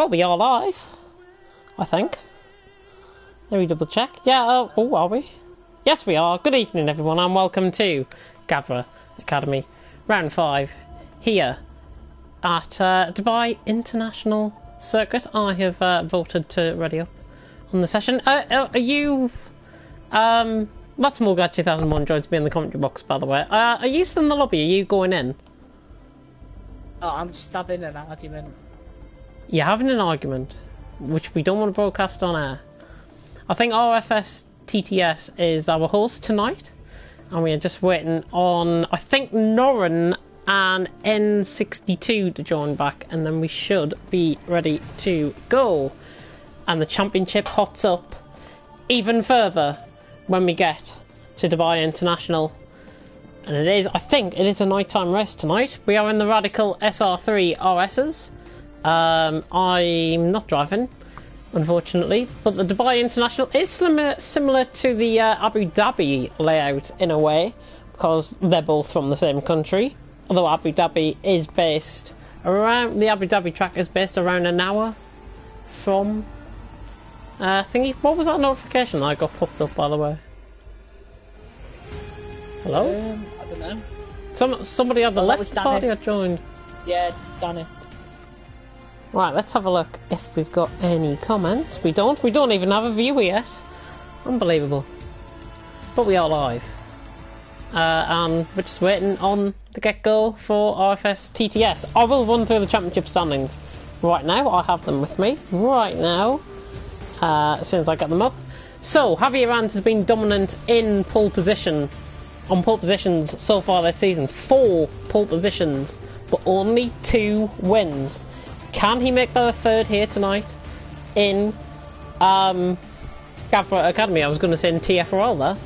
Well, we are live, I think. Let me double check. Yeah, oh, are we? Yes, we are. Good evening, everyone, and welcome to Gavra Academy, round 5, here at Dubai International Circuit. I have voted to ready up on the session. Are you... That's More Guy 2001 joins me in the commentary box, by the way. Are you still in the lobby? Are you going in? Oh, I'm just having an argument. You're having an argument, which we don't want to broadcast on air. I think RFS TTS is our host tonight, and we are just waiting on, I think, Norrin and N62 to join back, and then we should be ready to go. And the championship hots up even further when we get to Dubai International. And it is, I think, it is a nighttime race tonight. We are in the Radical SR3 RSs. I'm not driving, unfortunately, but the Dubai International is similar to the Abu Dhabi layout in a way, because they're both from the same country. Although Abu Dhabi is based around, the Abu Dhabi track is based around an hour from thingy. What was that notification that I got popped up, by the way? Hello? I don't know. Somebody on the left party I joined. Yeah, Danny. Right, let's have a look if we've got any comments. We don't even have a viewer yet. Unbelievable. But we are live. And we're just waiting on the get-go for RFS TTS. I will run through the championship standings right now. I have them with me right now, as soon as I get them up. So, Javier Rans has been dominant in pole position, on pole positions so far this season. 4 pole positions, but only 2 wins. Can he make that a third here tonight in Gavra Academy? I was going to say in TFRL there.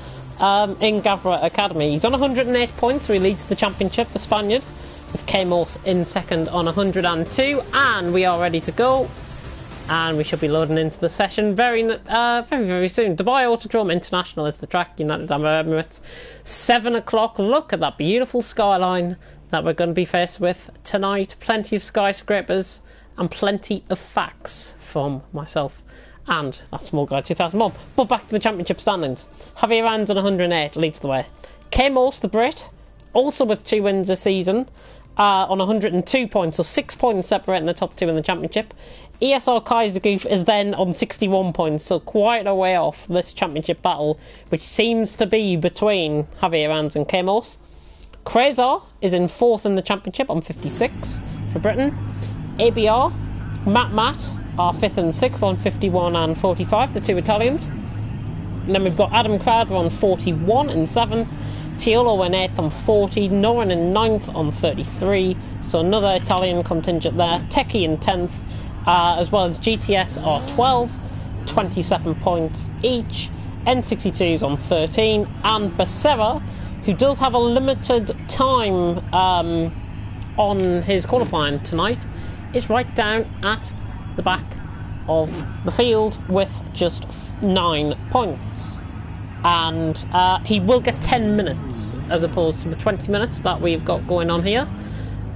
In Gavra Academy. He's on 108 points, so he leads the championship, the Spaniard, with K-Morse in second on 102. And we are ready to go. And we should be loading into the session very soon. Dubai Autodrome International is the track, United Arab Emirates. 7 o'clock. Look at that beautiful skyline that we're going to be faced with tonight. Plenty of skyscrapers and plenty of facts from myself. And that's Small Guy 2001. But back to the championship standings. Javier Rans on 108 leads the way. K-Morse, the Brit, also with 2 wins this season, on 102 points, so 6 points separating the top 2 in the championship. ESR Kaisergoof is then on 61 points, so quite a way off this championship battle, which seems to be between Javier Rans and K-Morse. Krezar is in 4th in the championship on 56 for Britain. ABR, Matt are 5th and 6th on 51 and 45, the 2 Italians. And then we've got Adam Crowder on 41 and 7th. Tiolo in 8th on 40. Norin in 9th on 33. So another Italian contingent there. Techie in 10th. As well as GTS are 12. 27 points each. N62's on 13. And Becerra, who does have a limited time on his qualifying tonight, is right down at the back of the field with just 9 points. And he will get 10 minutes as opposed to the 20 minutes that we've got going on here.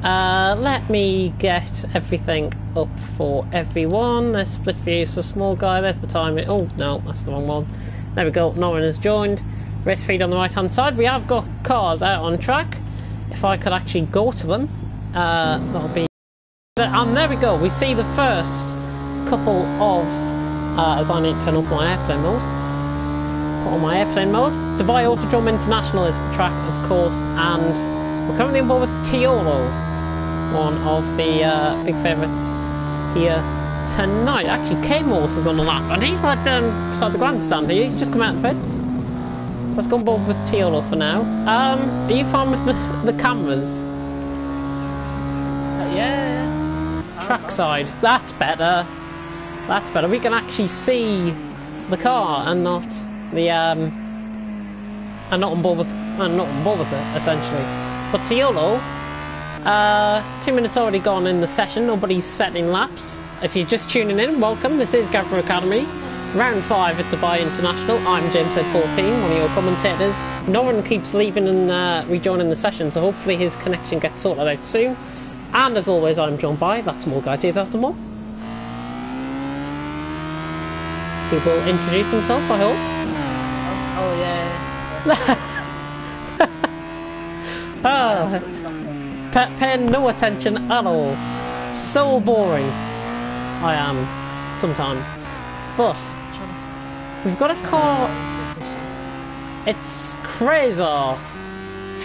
Let me get everything up for everyone. There's split view, so Small Guy, there's the time. Oh no, that's the wrong one. There we go, Norrin has joined. Race feed on the right hand side. We have got cars out on track. If I could actually go to them, that'll be... And there we go, we see the first couple of, as I need to turn off my airplane mode, put on my airplane mode. Dubai Autodrome International is the track, of course, and we're currently on board with Tiolo, one of the big favourites here tonight. Actually, K-Morse is on the lap, and he's right down beside the grandstand here. He's just come out of the pits. So let's go on board with Tiolo for now. Are you fine with the cameras? Yeah. Trackside. That's better. That's better. We can actually see the car and not the and not on board with it essentially. But Tiolo, 2 minutes already gone in the session. Nobody's setting laps. If you're just tuning in, welcome. This is Gavra Academy, round 5 at Dubai International. I'm James Head 14, one of your commentators. Norrin keeps leaving and rejoining the session, so hopefully his connection gets sorted out soon. And as always, I'm joined by that Small Guy 2001. He will introduce himself, I hope. Oh yeah. Paying no attention at all. So boring. I am, sometimes. But, we've got a car. It's Crazer.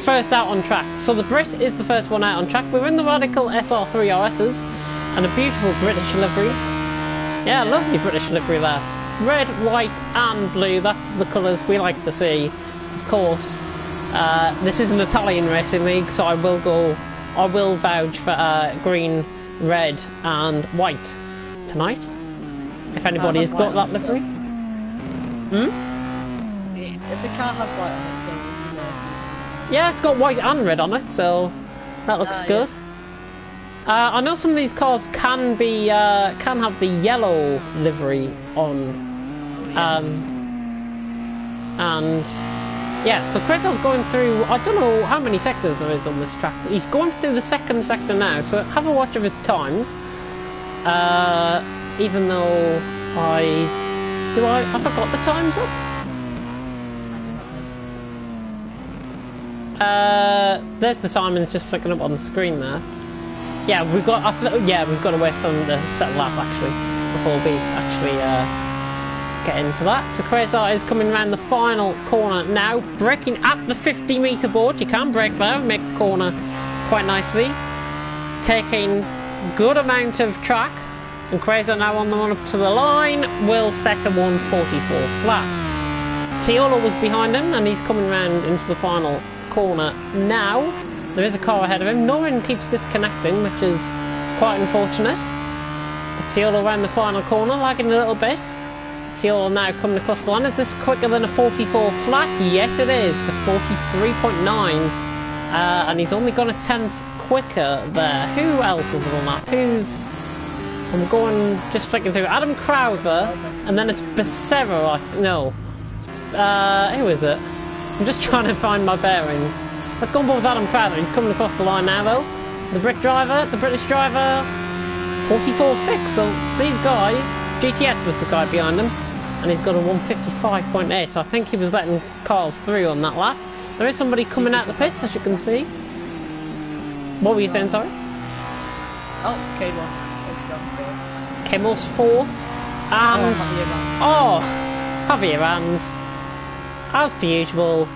First out on track. So the Brit is the first one out on track. We're in the Radical SR3 RSs and a beautiful British livery. Yeah, lovely British livery there. Red, white and blue, that's the colours we like to see. Of course, this is an Italian racing league, so I will vouch for green, red and white tonight. If anybody's got that livery. The car has white on it, so yeah, it's got white and red on it, so that looks good. Yeah. I know some of these cars can have the yellow livery on, yes. and yeah. So Crazer's going through. I don't know how many sectors there is on this track. He's going through the second sector now, so have a watch of his times. Even though I forgot the times up. There's the time, and it's just flicking up on the screen there. Yeah, we've got to wait for them to set a lap actually before we actually get into that. So Crazer is coming around the final corner now, braking at the 50-meter board. You can brake there, make the corner quite nicely, taking good amount of track. And Crazer now on the one up to the line will set a 144 flat. Tiolo was behind him, and he's coming round into the final corner now. There is a car ahead of him. Norin keeps disconnecting, which is quite unfortunate. Tiolo around the final corner, lagging a little bit. Tiolo now coming across the line. Is this quicker than a 44 flat? Yes, it is. It's a 43.9. And he's only gone a 10th quicker there. Who else is on that? I'm going, just flicking through. Adam Crowther, and then it's Becerra. No. Who is it? I'm just trying to find my bearings. Let's go on board with Adam Crowther. He's coming across the line now, though. The British driver, 44.6. So these guys, GTS was the guy behind them, and he's got a 155.8. I think he was letting cars through on that lap. There is somebody coming out the pits, as you can see. What were you saying, sorry? Oh, K-Moss. It's gone through. K-Moss fourth. And... Javier Rands. As per usual,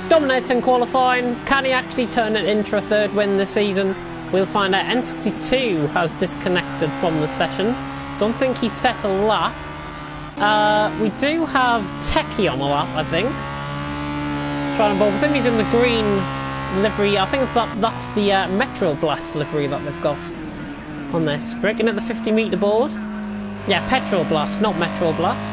dominates in qualifying. Can he actually turn it into a third win this season? We'll find out. N62 has disconnected from the session. Don't think he set a lap. We do have Techie on a lap, I think. Trying to bowl with him. He's in the green livery. I think that's the Metro Blast livery that they've got on this. Breaking at the 50-meter board. Yeah, Petrol Blast, not Metro Blast.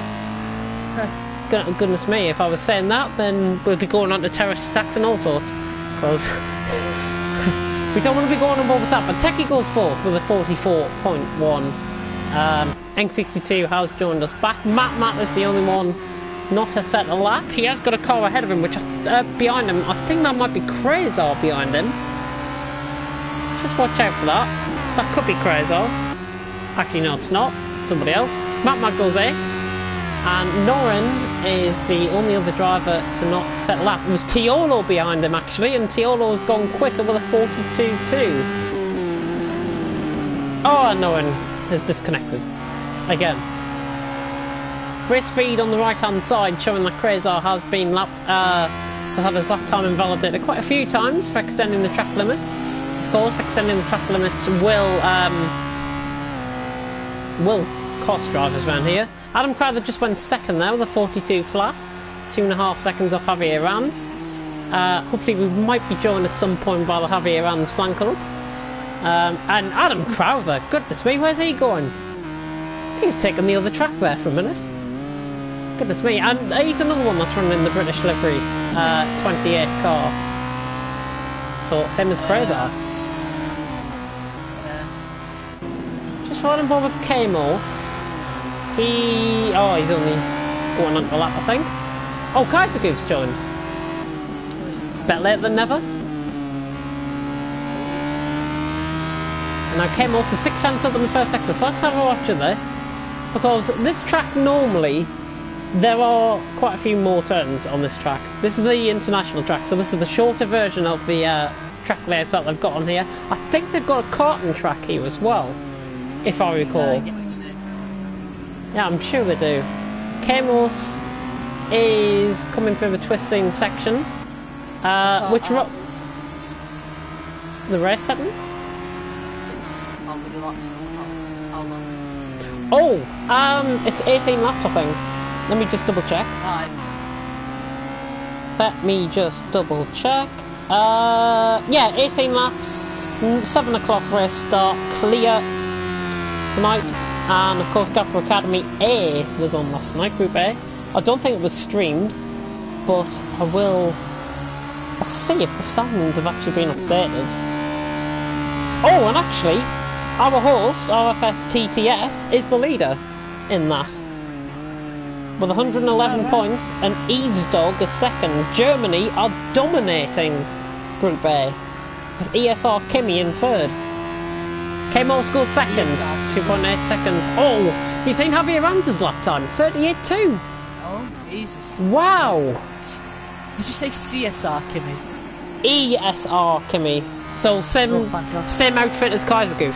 Goodness me, if I was saying that, then we'd be going on to terrorist attacks and all sorts. Because we don't want to be going on board with that. But Techie goes fourth with a 44.1. N62 has joined us back. Matt is the only one not to set a lap. He has got a car ahead of him, which behind him. I think that might be Crazer behind him. Just watch out for that. That could be Crazer. Actually, no, it's not. Somebody else. Matt goes eighth. And Norin is the only other driver to not set a lap. It was Tiolo behind him, actually, and Tiolo's gone quicker with a 42.2. Oh, and Norin is disconnected. Again. Race feed on the right-hand side showing that Crazer has been has had his lap time invalidated quite a few times for extending the track limits. Of course, extending the track limits will cost drivers around here. Adam Crowther just went second there with a 42 flat, 2.5 seconds off Javier Rands. Hopefully we might be joined at some point by the Javier Rands flanker up. And Adam Crowther, goodness me, where's he going? He was taking the other track there for a minute. Goodness me, and he's another one that's running in the British livery 28 car. So same as Crazer. Just riding board with K-Morse. He's only going on to lap, I think. Oh, Kaiser Goof's joined. Better late than never. And now K-Morse is 6 cents up in the first sector, so let's have a watch of this. because this track normally, there are quite a few more turns on this track. This is the international track, so this is the shorter version of the track layout that they've got on here. I think they've got a karting track here as well, if I recall. Yes, they do. Yeah, I'm sure they do. Kamos is coming through the twisting section. Which settings? The race settings? It's how many laps? How long? Oh, it's 18 laps, I think. Let me just double check. Right. Let me just double check. Yeah, 18 laps. 7 o'clock race start. Clear tonight. And of course, Gavra Academy A was on last night, Group A. I don't think it was streamed, but I'll see if the standings have actually been updated. Oh, and actually, our host, RFS TTS, is the leader in that. With 111 points, and Eve's Dog is second. Germany are dominating Group A, with ESR Kimi in third. Kamo scores second, 2.8 seconds. Oh, have you seen Javier Ranz's lap time? 38.2. Oh, Jesus. Wow. Did you say CSR, Kimmy? ESR Kimi. So same outfit as Kaiser Goof.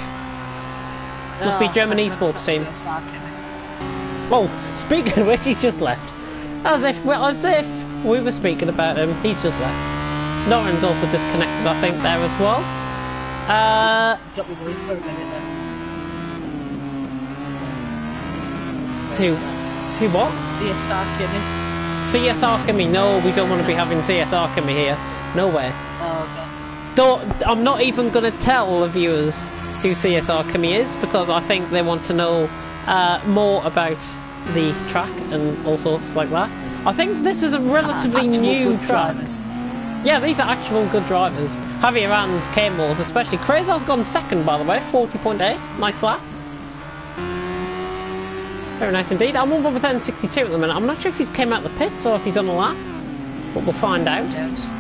Must be German esports team. CSR, Kimmy. Oh, speaking of which, he's just left. As if we were speaking about him, he's just left. Noren's also disconnected, I think, there as well. Got me worried for a minute then. Who what? DSR Kimmy. CSR Kimi. No, we don't want to be having CSR Kimi here. No way. Oh, okay. I'm not even going to tell the viewers who CSR Kimi is, because I think they want to know more about the track and all sorts like that. I think this is a relatively new track. Drivers. Yeah, these are actual good drivers. Javier Ranz, K-Mors especially. Crazor's gone second, by the way, 40.8. Nice lap. Very nice indeed. I'm on with N62 at the minute. I'm not sure if he's came out the pits or if he's on a lap, but we'll find out. Yeah, just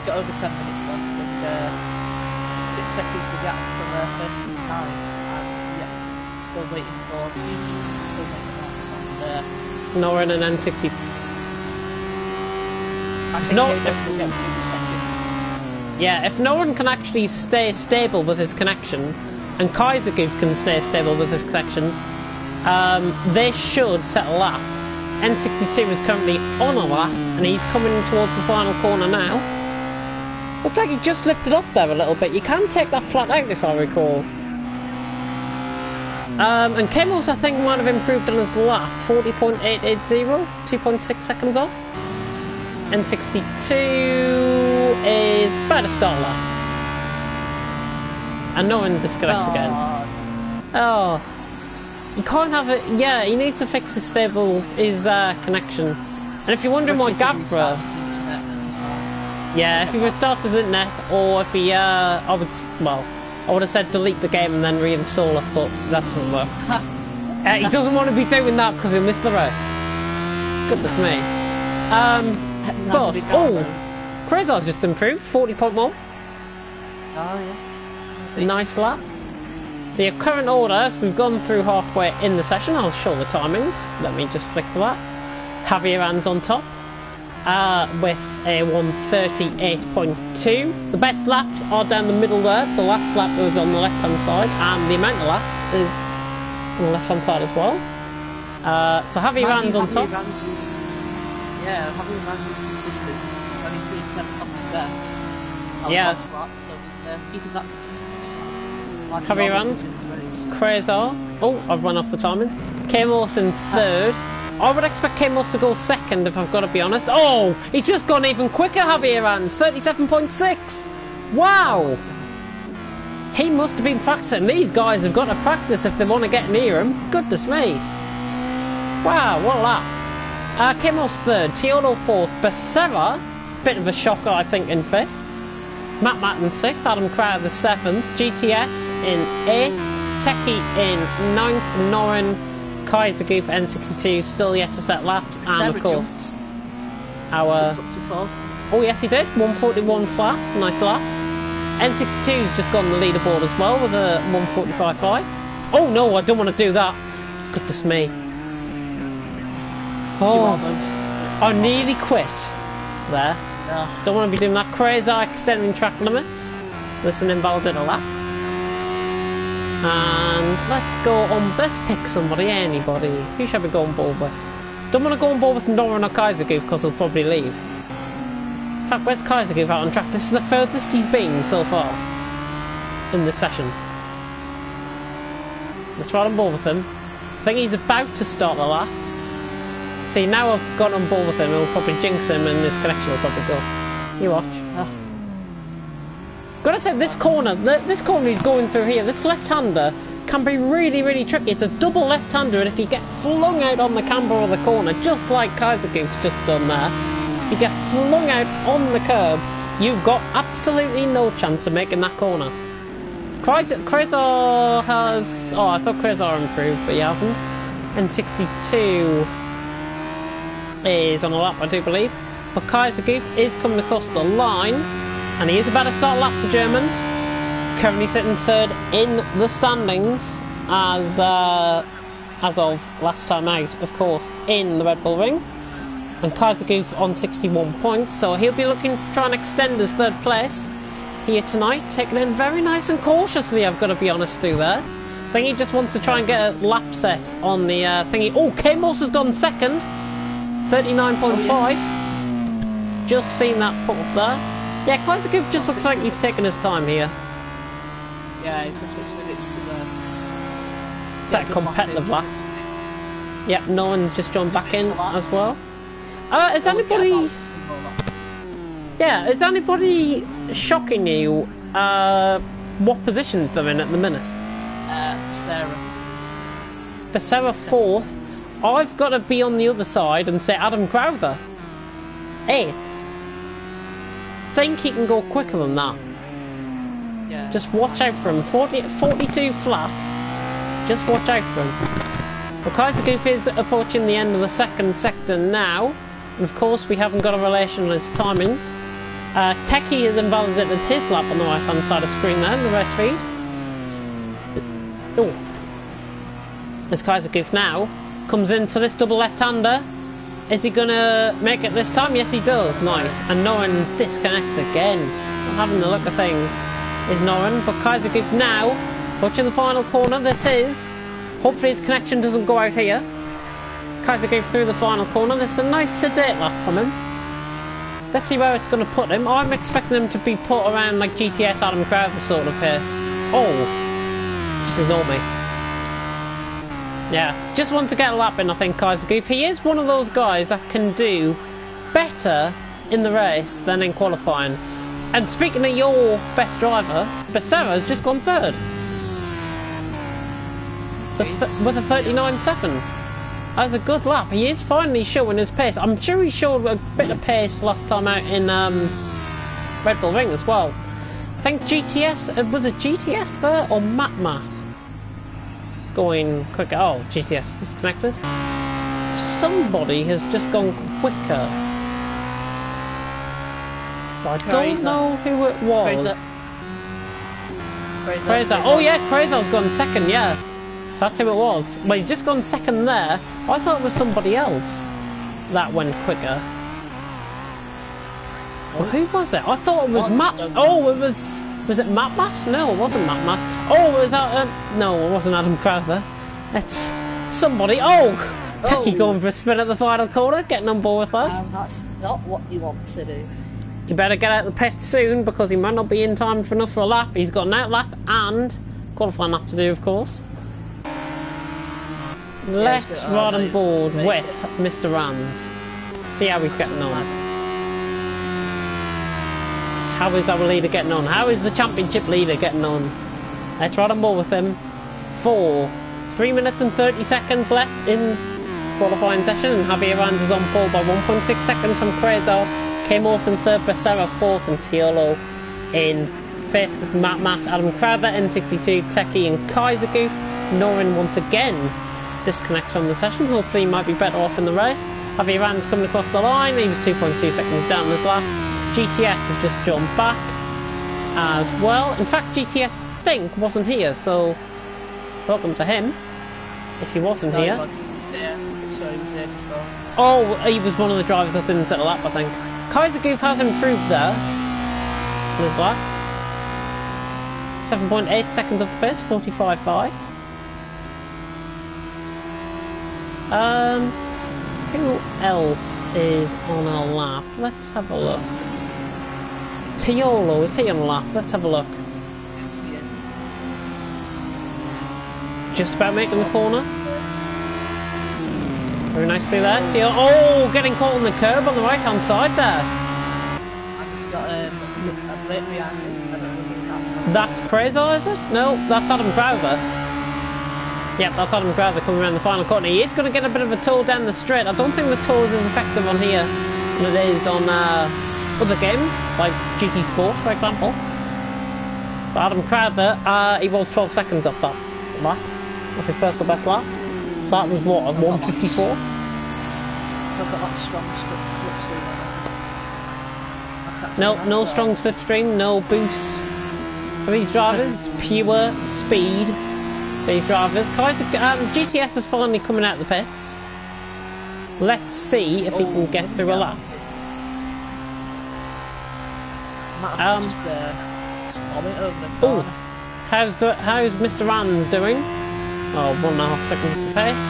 got over 10 minutes left, and 6 seconds the gap from first to 9th, and yeah, still waiting for people to still make the laps on Noren and N60. I think K-Bots will get through the second. Yeah, if no one can actually stay stable with his connection, and Kaiser Goof can stay stable with his connection, they should set a lap. N62 is currently on a lap, and he's coming towards the final corner now. Looks like he just lifted off there a little bit. You can take that flat out, if I recall. And Kemos, I think, might have improved on his lap. 40.880, 2.6 seconds off. N62 is better start lap. And no one disconnects again. Oh. You can't have it. Yeah, he needs to fix his connection. And if you're wondering why Gavra... Yeah, if he restarts his internet, or if he, I would have said delete the game and then reinstall it, but that doesn't work. He doesn't want to be doing that because he'll miss the race. Goodness me. But, Crazor's just improved, 40.1. Oh, yeah. Nice lap. So your current orders, we've gone through halfway in the session. I'll show the timings. Let me just flick to that. Javier Ranz on top with a 138.2. The best laps are down the middle there. The last lap was on the left-hand side, and the amount of laps is on the left-hand side as well. So Javier Ranz on top. Javier Ranz is consistent. 23 off his best. Yeah. Lap, so he's keeping that consistency as well. Javier Ranz, Crazor. Oh, I've run off the timings. K-Morse in third. I would expect K-Morse to go second, if I've got to be honest. Oh, he's just gone even quicker, Javier Ranz. 37.6. Wow. He must have been practicing. These guys have got to practice if they want to get near him. Goodness me. Wow, what a lap. K-Morse third. Teodor fourth. Becerra, bit of a shocker, I think, in fifth. Matt in 6th, Adam Crowder 7th, GTS in 8th, Techie in 9th, Noren, Kaiser Goof, N62 still yet to set laps, and of course our... Up to 4th. Oh yes he did, 141 flat, nice lap. N62's just gone on the leaderboard as well with a 145.5. Oh no, I don't want to do that. goodness me. You Oh, almost. I nearly quit there. Oh, Don't want to be doing that crazy extending track limits. So this is an invalid lap. And let's go on, let's pick somebody, anybody. Who should we go on board with? Don't want to go on board with Norin or Kaisergoof because he'll probably leave. In fact, where's Kaisergoof out on track? This is the furthest he's been so far in this session. Let's ride on board with him. I think he's about to start the lap. See, now I've got on board with him, it'll probably jinx him and his connection will probably go. You watch. Gotta say, this corner he's going through here, this left-hander can be really, really tricky. It's a double left-hander, and if you get flung out on the camber or the corner, just like Kaisergoof's just done there, if you get flung out on the curb, you've got absolutely no chance of making that corner. Krezar has... Oh, I thought Krezar improved, but he hasn't. And 62 is on a lap, I do believe. But Kaisergoof is coming across the line, and he is about to start a lap, the German. Currently sitting third in the standings as of last time out, of course, in the Red Bull Ring. And Kaisergoof on 61 points, so he'll be looking to try and extend his third place here tonight, taking it very nice and cautiously, I've got to be honest through there. I think he just wants to try and get a lap set on the thingy. Oh, K-Morse has gone second, 39.5. Oh, yes. Just seen that pop up there. Yeah, Kaisergoof just looks like he's taking his time here. Yeah, he's got 6 minutes to set a competitive lap. Yep, no one's just joined back in as well. Is anybody... Yeah, is anybody shocking you what positions they're in at the minute? Becerra fourth. I've got to be on the other side and say Adam Gavra eighth. Think he can go quicker than that. Yeah. Just watch out for him. 42 flat. Just watch out for him. Well, Kaisergoof is approaching the end of the second sector now. And of course, we haven't got a relation on his timings. Techie has invalidated his lap on the right hand side of the screen there in the race feed. Oh. As Kaisergoof now comes into this double left-hander. Is he gonna make it this time? Yes, he does. Nice. And Norin disconnects again. Not having the look of things is Norin, but Kaisergoof now approaching the final corner. This is. Hopefully his connection doesn't go out here. Kaisergoof through the final corner. This is a nice sedate lap from him. Let's see where it's going to put him. I'm expecting him to be put around like GTS Adam Crowther sort of pace. Oh, just ignore me. Yeah, just want to get a lap in, I think, Kaisergoof. He is one of those guys that can do better in the race than in qualifying. And speaking of your best driver, Becerra's just gone third. So with a 39.7. That's a good lap. He is finally showing his pace. I'm sure he showed a bit of pace last time out in Red Bull Ring as well. I think GTS, was it GTS there or Matt? Going quicker. Oh, GTS disconnected. Somebody has just gone quicker. But I don't know who it was. Krezar. Oh yeah, Krezar's gone second, yeah. So that's who it was. But he's just gone second there. I thought it was somebody else that went quicker. Well, who was it? I thought it was Matt. Oh, it was... Was it Matt? No, it wasn't Matt. Oh, it was... no, it wasn't Adam Crowther. It's somebody. Oh! Techie going for a spin at the final corner, getting on board with that. That's not what you want to do. You better get out of the pit soon, because he might not be in time for enough for a lap. He's got an out lap and qualifying lap to do, of course. Let's ride on board with Mr. Rands. See how he's getting on. How is our leader getting on? How is the championship leader getting on? Let's ride on board with him for 3 minutes and 30 seconds left in qualifying session. And Javier Rands is on board by 1.6 seconds from Krezar. K-Morse in third, Becerra fourth, and Tiolo in fifth with Matt, Adam Crowther, N62, Techie, and Kaisergoof. Norin once again disconnects from the session. Hopefully he might be better off in the race. Javier Rands coming across the line. He was 2.2 seconds down this lap. GTS has just jumped back as well. In fact, GTS I think wasn't here, so welcome to him. if he wasn't No, here. he was here. So he was here before. Oh, he was one of the drivers that didn't set a lap, I think. Kaiser Goof has improved there. In his lap. 7.8 seconds off the pace, 45.5. Who else is on a lap? Let's have a look. Tiolo, is he on a lap? Let's have a look. Yes, he is. Just about making the corner. Very nicely there. Tiolo, oh, getting caught on the curb on the right hand side there. I just got a bit behind him. I don't know who that's on. That's Crazy, is it? No, that's Adam Crowther. Yep, that's Adam Crowther coming around the final corner. He is going to get a bit of a toll down the straight. I don't think the toll is as effective on here than it is on other games, like GT Sport, for example. But Adam Crowther, he was 12 seconds off that lap, off his personal best lap. So that was what, a 154? I've got that strong slipstream on it. No strong slipstream, no boost. For these drivers, it's pure speed. These drivers. GTS is finally coming out of the pits. Let's see if he can get through a lap. Just bombing over the corner. How's Mr. Rans doing? Oh, 1.5 seconds off the pace.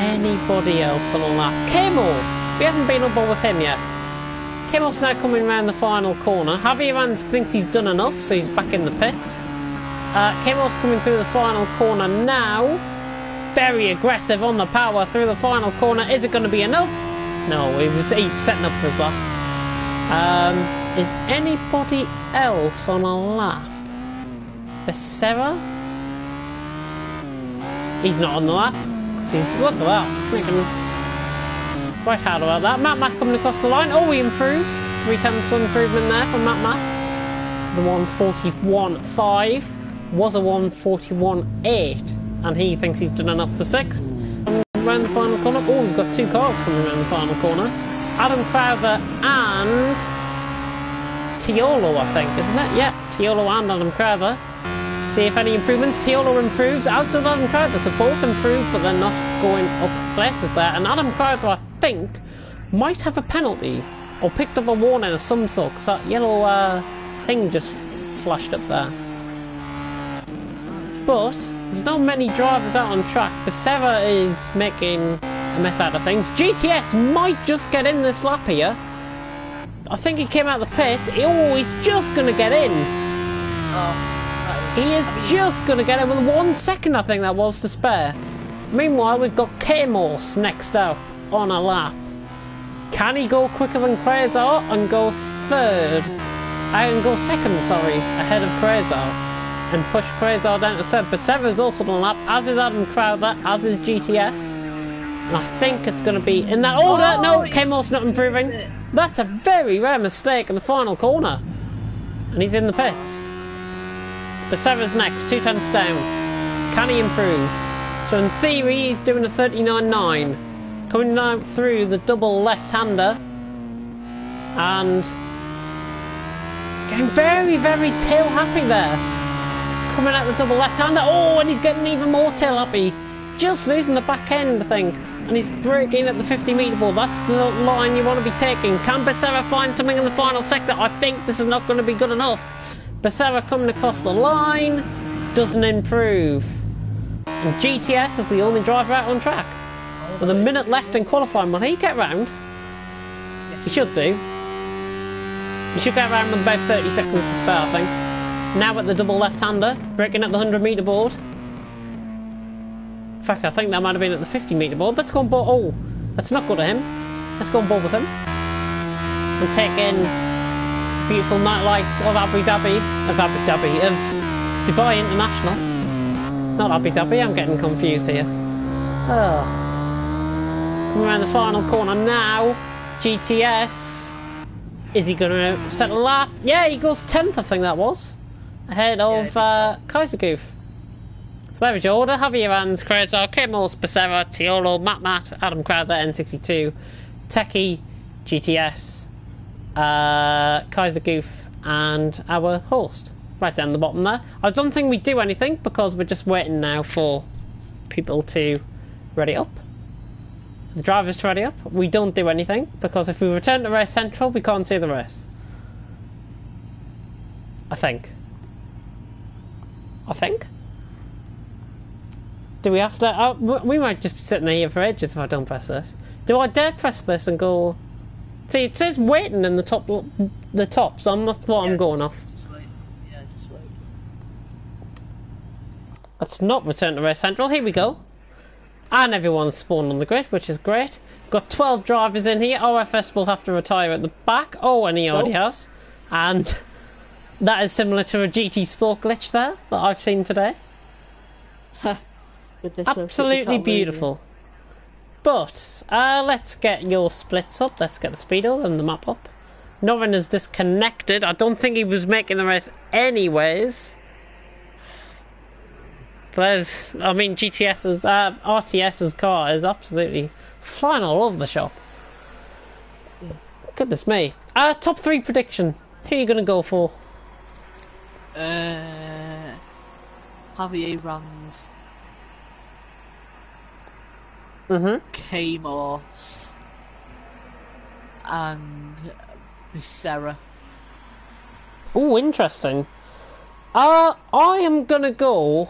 Anybody else on a lap? K-Morse! We haven't been on board with him yet. K-Morse now coming around the final corner. Javier Rans thinks he's done enough, so he's back in the pits. K-Morse coming through the final corner now. Very aggressive on the power through the final corner. Is it going to be enough? No, he's setting up for his lap. Is anybody else on a lap? Becerra? He's not on the lap. Look at that. Making quite hard about that. Matt coming across the line. Oh, he improves. 0.3 improvement there from Matt. The 141.5 was a 141.8. And he thinks he's done enough for 6th. Around the final corner. Oh, we've got 2 cars coming around the final corner. Adam Crowther and Tiolo, I think, isn't it? Yeah, Tiolo and Adam Crowther. See if any improvements. Tiolo improves, as does Adam Crowther. So both improve, but they're not going up places there. And Adam Crowther, I think, might have a penalty. Or picked up a warning of some sort, because that yellow thing just flashed up there. But there's not many drivers out on track. Becerra is making a mess out of things. GTS might just get in this lap here. I think he came out of the pit. Oh, he's just going to get in. He is just going to get in with 1 second, I think that was, to spare. Meanwhile, we've got K-Morse next up on a lap. Can he go quicker than Krezar and go 3rd? And go 2nd, sorry, ahead of Krezar. And push Krezar down to 3rd. Becerra is also on a lap, as is Adam Crowther, as is GTS. And I think it's going to be in that order. No, K-Morse not improving. That's a very rare mistake in the final corner. And he's in the pits. Becerra's next, 2/10 down. Can he improve? So in theory, he's doing a 39.9. Coming down through the double left-hander. And getting very, very tail-happy there. Coming out the double left-hander. Oh, and he's getting even more tail-happy. Just losing the back end, I think. And he's braking at the 50-metre ball. That's the line you want to be taking. Can Becerra find something in the final sector? I think this is not going to be good enough. Becerra coming across the line. Doesn't improve. And GTS is the only driver out on track. With a minute left in qualifying. Will he get round? Yes. He should do. He should get round with about 30 seconds to spare, I think. Now at the double left-hander. Braking at the 100-metre board. In fact, I think that might have been at the 50-metre board. Let's go on board. Oh, let's not go to him. Let's go on board with him. And take in beautiful night lights of Dubai International. Not Abu Dhabi, I'm getting confused here. Oh. Coming around the final corner now. GTS. Is he going to set a lap? Yeah, he goes 10th, I think that was. Ahead of Kaiser Goof. So there is your order. Javier Rans, Krezar, K-Morse, Becerra, Tiolo, Matt, Adam Crowther, N62, Techie, GTS, Kaiser Goof, and our host. Right down the bottom there. I don't think we do anything because we're just waiting now for people to ready up. The drivers to ready up. We don't do anything, because if we return to race central, we can't see the race. I think. Do we have to... we might just be sitting here for ages if I don't press this. Do I dare press this and go... See, it says waiting in the top, so I'm not what I'm going off. Just wait. Yeah, just wait. Let's not return to race central. Here we go. And everyone's spawned on the grid, which is great. Got 12 drivers in here. OFS will have to retire at the back. Oh, and he already has. And that is similar to a GT Sport glitch there that I've seen today. With this Absolutely beautiful. But let's get your splits up. Let's get the speedo and the map up. Norrin is disconnected. I don't think he was making the race anyways. There's, I mean, RTS's car is absolutely flying all over the shop. Goodness me. Top 3 prediction. Who are you going to go for? Javier runs. Kamos. And Becerra. Oh, interesting. I am going to go...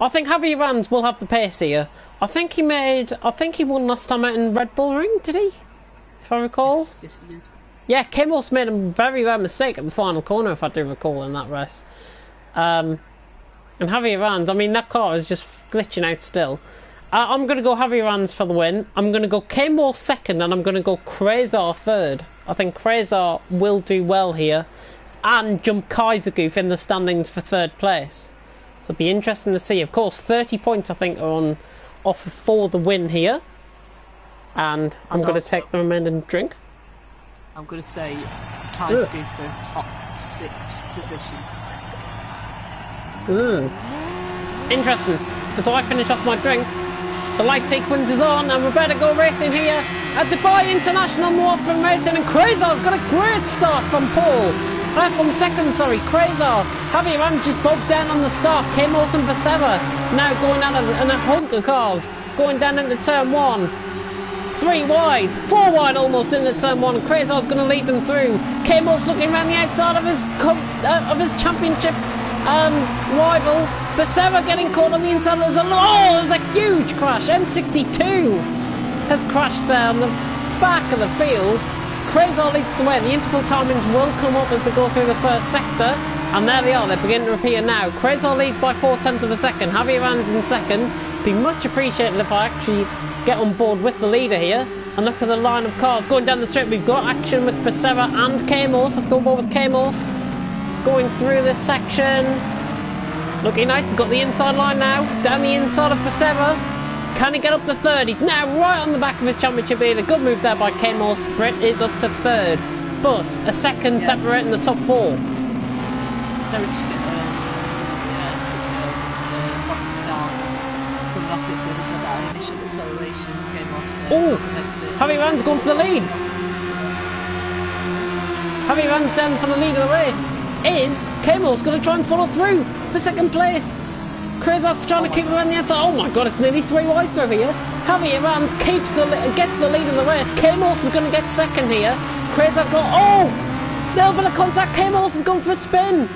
I think Javier Rams will have the pace here. I think he won last time out in Red Bull Ring, did he? If I recall. Yes, he did. Yeah, Kamos made a very rare mistake at the final corner, if I do recall, in that race. And Javier Rams, I mean, that car is just glitching out still. I'm going to go Javier Rams for the win. I'm going to go Kamos second, and I'm going to go Krezar third. I think Krezar will do well here. And jump Kaisergoof in the standings for third place. So it'll be interesting to see. Of course, 30 points I think are on offer for the win here. And I'm going to take the remaining drink. I'm going to say Kaisergoof for top 6 position. Interesting. So I finish off my drink. The light sequence is on and we're about to go racing here at Dubai International Morphin Racing, and Krezar's got a great start from pole. From second, sorry, Krezar. Javier Rams just bogged down on the start. Kamos and Becerra now going out in a hunk of cars, going down into turn 1. 3 wide, 4 wide almost into turn 1. Krezar's going to lead them through. Kamos looking around the outside of his championship rival. Becerra getting caught on the inside of the... Oh, there's a huge crash. N62 has crashed there on the back of the field. Krezar leads the way. The interval timings will come up as they go through the first sector. And there they are. They're beginning to appear now. Krezar leads by 0.4 of a second. Javier Rams in second. Be much appreciated if I actually get on board with the leader here. And look at the line of cars going down the straight. We've got action with Becerra and Kamos. Let's go on board with Kamos. Going through this section. Looking nice. He's got the inside line now. Down the inside of Becerra. Can he get up to third? He's now right on the back of his championship leader. Good move there by Kamos. Brett is up to third. But a second separating the top 4. They were just getting coming off this that initial acceleration. Kamos. Javier Rams going for the lead. Javier Rams down for the lead of the race. Is Kamos going to try and follow through for second place? Krezar trying to keep it around the outside. Oh my god, it's nearly 3 wide over here. Javier Rams gets the lead of the race. Kamos is going to get second here. Krezar got... Oh! Little bit of contact. Kamos has gone for a spin.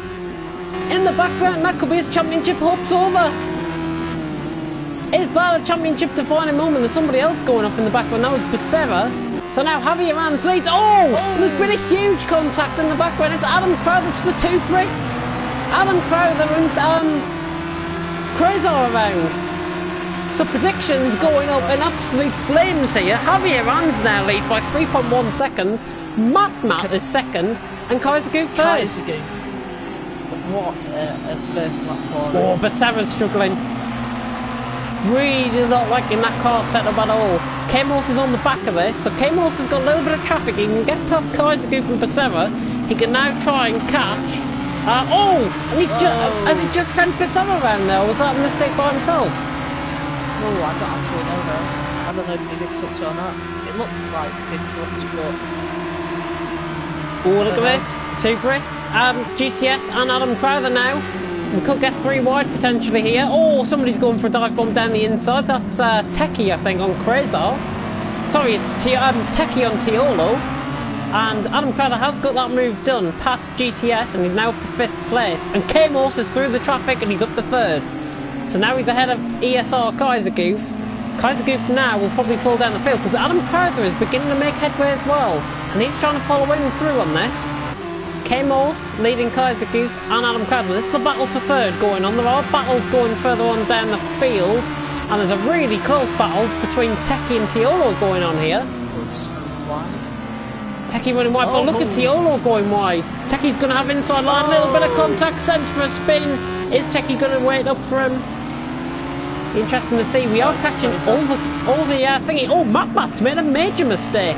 In the background, that could be his championship hopes over. Is that a championship defining moment? There's somebody else going off in the background. That was Becerra. So now Javier Rams leads. Oh! There's been a huge contact in the background. It's Adam Crowther. It's the 2 Brits. Adam Crowther and Krezar around. So predictions going up in absolute flames here. Javier Rams now leads by 3.1 seconds. Matt is second. And Kaisergoof third. Kaisergoof. What a first lap for him. Oh, Becerra's struggling. Really not liking that car setup at all. Kamos is on the back of this, so Kamos has got a little bit of traffic. He can get past Kaisergoof and Becerra. He can now try and catch. And he's has he just sent Becerra around there? Or was that a mistake by himself? Oh, I don't actually know though. I don't know if he did touch on that. It looks like he did touch, but... Oh, look at this. 2 Brits. GTS and Adam Crowther now. We could get 3 wide potentially here. Oh, somebody's going for a dive bomb down the inside. That's Techie, I think, on Quasar. Sorry, it's Techie on Tiolo. And Adam Crowther has got that move done past GTS, and he's now up to 5th place. And K-Morse is through the traffic, and he's up to 3rd. So now he's ahead of ESR Kaisergoof. Kaisergoof now will probably fall down the field, because Adam Crowther is beginning to make headway as well. And he's trying to follow him through on this. K-Morse leading Kaisergoof and Adam Crowther. This is the battle for 3rd going on. There are battles going further on down the field. And there's a really close battle between Techie and Tiolo going on here. Techie running wide, but look at Tiolo going wide. Techie's going to have inside line, a little bit of contact, sent for a spin. Is Techie going to wait up for him? Interesting to see. We are catching all the thingy. Oh, Matt's made a major mistake.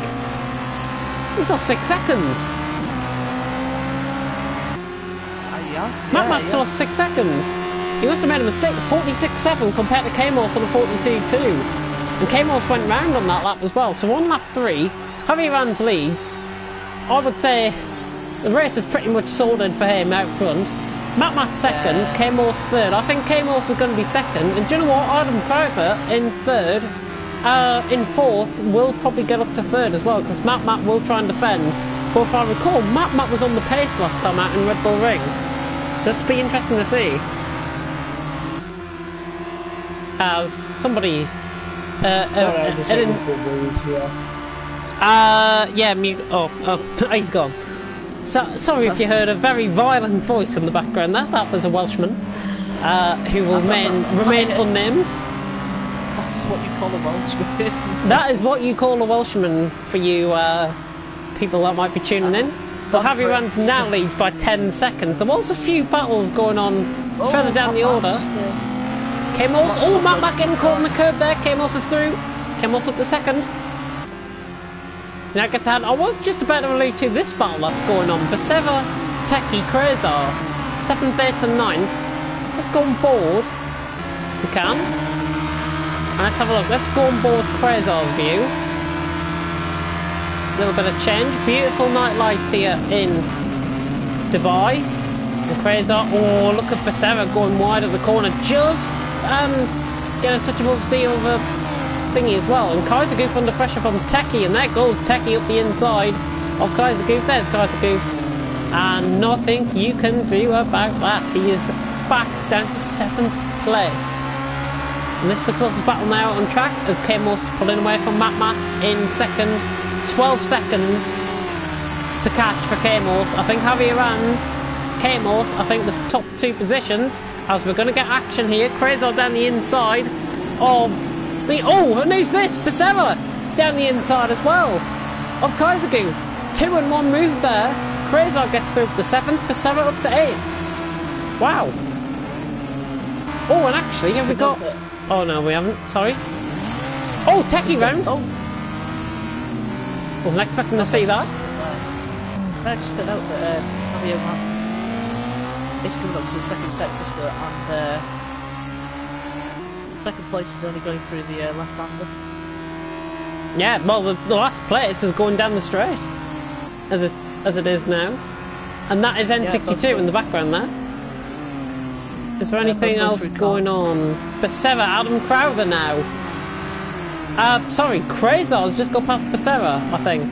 He's lost 6 seconds. Matt's lost 6 seconds. He must have made a mistake. 46.7 compared to K-Morse on a 42.2. And K-Morse went round on that lap as well. So on lap 3, Javi Ranz leads. I would say the race is pretty much sorted for him out front. Matt 2nd, K-Morse 3rd. I think K-Morse is going to be 2nd. And do you know what? Adam Crowther in 3rd, in 4th, will probably get up to 3rd as well, because Matt will try and defend. But if I recall, Matt was on the pace last time out in Red Bull Ring. So this will be interesting to see. As somebody... Sorry, I just said Wolves here. Yeah, mute... Oh, he's gone. So, sorry if you heard a very violent voice in the background there. That was a Welshman, who will remain unnamed. That is what you call a Welshman. That is what you call a Welshman for you people that might be tuning in. But Javi Ranz now leads by 10 seconds. There was a few battles going on further down the order. K-Morse, Matt getting caught on the curb there. K-Morse is through. K-Morse up to 2nd. Now it gets ahead. I was just about to allude to this battle that's going on. Baseva, Techie, Quasar, 7th, 8th and 9th. Let's go on board. We can. And let's have a look. Let's go on board Quasar's view. A little bit of change. Beautiful night lights here in Dubai. And Quasar, oh, look at Baseva going wide at the corner. Just get a touchable steal of a thingy as well. And Kaisergoof under pressure from Techie, and there goes Techie up the inside of Kaisergoof. There's Kaisergoof, and nothing you can do about that. He is back down to 7th place. And this is the closest battle now on track, as K-Morse pulling away from Matt in 2nd. 12 seconds to catch for K-Morse. I think Javi Ranz, K-Morse, I think the top 2 positions, as we're going to get action here. Quasar down the inside of the... Oh, and who's this? Baseva down the inside as well of Kaisergoof. 2 and 1 move there. Quasar gets through up to 7th, Baseva up to 8th. Wow. Oh, and actually, have we got... Oh, no, we haven't. Sorry. Oh, Techie round. Oh. Wasn't expecting to see that. No, just to note that Javier Ranz is coming up to the 2nd set, Cisco, and 2nd place is only going through the left-hander. Yeah, well, the last place is going down the straight, as it is now, and that is N62 in the background there. Is there anything else going on? Baseva, Adam Crowther now. Sorry, Quasar's just got past Baseva, I think.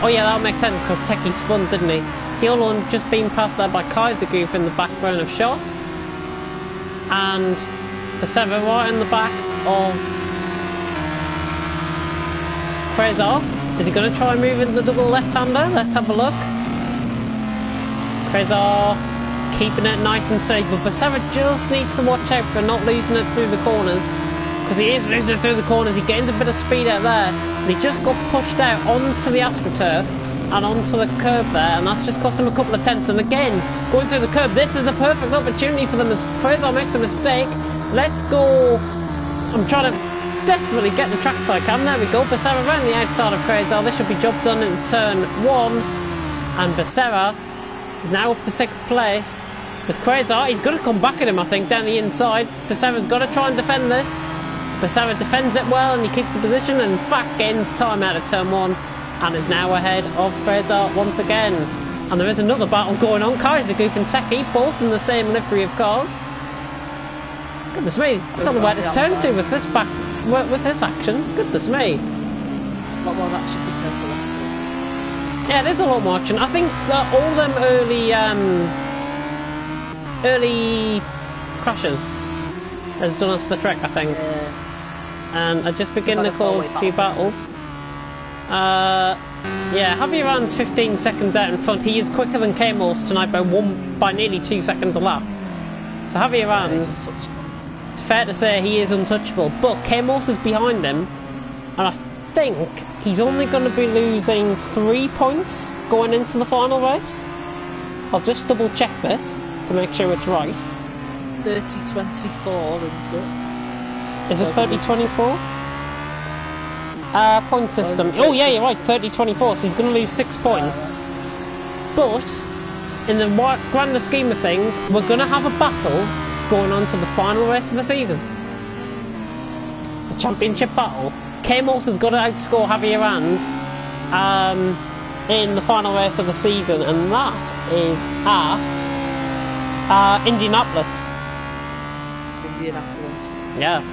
Oh yeah, that makes sense, because Techie spun, didn't he? Tiolo just been passed there by Kaisergoof in the background of shot. And Baseva right in the back of Quasar. Is he going to try and move into the double left-hander? Let's have a look. Quasar keeping it nice and steady, but Baseva just needs to watch out for not losing it through the corners. Because he is losing it through the corners. He gains a bit of speed out there, and he just got pushed out onto the AstroTurf and onto the curb there, and that's just cost him a couple of tenths. And again, going through the curb, this is a perfect opportunity for them as Quasar makes a mistake. Let's go. I'm trying to desperately get the trackside cam. There we go. Baseva around the outside of Quasar. This should be job done in turn 1, and Baseva is now up to 6th place with Quasar. He's going to come back at him, I think, down the inside. Baseva's got to try and defend this. Baseva defends it well, and he keeps the position, and in fact gains time out of turn 1 and is now ahead of Quasar once again. And there is another battle going on. Kaiser Goof and Techie, both in the same livery of cars. Goodness me, I don't know where to turn to with this with this action. Goodness me. A lot more action compared to last week. Yeah, there's a lot more action. I think that all them early crashes has done us the trick, I think. And I just begin to cause a few battles. Yeah, Javier Ran's 15 seconds out in front. He is quicker than K-Morse tonight by nearly 2 seconds a lap. So Javier Ran's, it's fair to say he is untouchable, but K-Morse is behind him, and I think he's only going to be losing 3 points going into the final race. I'll just double check this to make sure it's right. 30-24, isn't it? Is it 30-24? Point system. Oh yeah, you're right, 30-24, so he's going to lose 6 points. But, in the grander scheme of things, we're going to have a battle going on to the final race of the season. A championship battle. K-Morse has got to outscore Javier Ranz in the final race of the season, and that is at Indianapolis. Indianapolis. Yeah.